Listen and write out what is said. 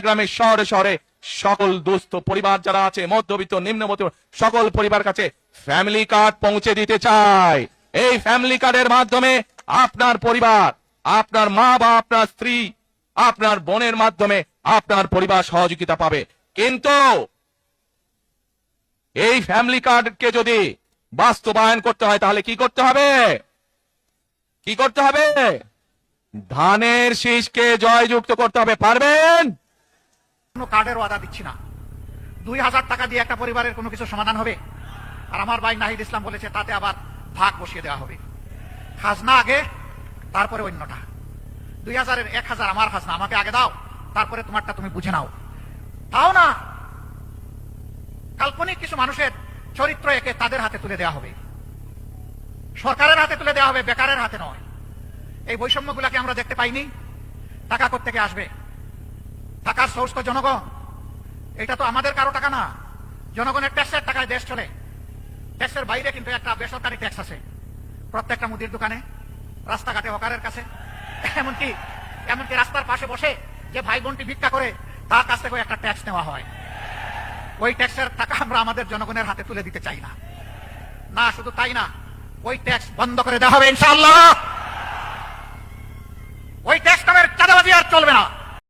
গ্রামে শহরে শহরে সকল দুস্থ পরিবার যারা আছে, মধ্যবিত্ত নিম্নবিত্ত সকল পরিবার কাছে ফ্যামিলি কার্ড পৌঁছে দিতে চায়। এই ফ্যামিলি কার্ডের মাধ্যমে আপনার পরিবার, আপনার মা বা আপনার স্ত্রী, আপনার বোনের মাধ্যমে আপনার পরিবার সহযোগিতা পাবে। কিন্তু এই ফ্যামিলি কার্ডকে যদি বাস্তবায়ন করতে হয় তাহলে কি করতে হবে? কি করতে হবে? ধানের শীষকে জয়যুক্ত করতে হবে। পারবেন? কোনো কার্ডের ওয়াদা দিচ্ছি না। 2000 টাকা দিয়ে একটা পরিবারের কোনো কিছু সমাধান হবে? আর আমার ভাই নাহিদ ইসলাম বলেছে তাতে আবার ভাগ বসিয়ে দেওয়া হবে। খাজনা আগে, তারপরে অন্যটা। 2000-এর 1000 আমার খাজনা, আমাকে আগে দাও, তারপরে তোমারটা তুমি বুঝে নাও। তাও না, কাল্পনিক কিছু মানুষের চরিত্র একে তাদের হাতে তুলে দেওয়া হবে, সরকারের হাতে তুলে দেওয়া হবে, বেকারের হাতে নয়। এই বৈষম্যগুলাকে আমরা দেখতে পাইনি। টাকা কোত্থেকে আসবে? টাকার সোর্স তো জনগণ। এটা তো আমাদের কারো টাকা না, জনগণের ট্যাক্সের টাকায় দেশ চলে। ট্যাক্সের বাইরে কিন্তু একটা বেসরকারি ট্যাক্স আছে প্রত্যেকটা মুদির দোকানে, রাস্তাঘাটে, হকারের কাছে, এমনকি রাস্তার পাশে বসে যে ভাই বোনটি ভিক্ষা করে তার কাছ থেকে একটা ট্যাক্স নেওয়া হয়। ওই ট্যাক্সের টাকা আমরা আমাদের জনগণের হাতে তুলে দিতে চাই না। না শুধু তাই না, ওই ট্যাক্স বন্ধ করে দেওয়া হবে ইনশাআল্লাহ। ওই ট্যাক্স নামের চাঁদাবাজি আর চলবে না।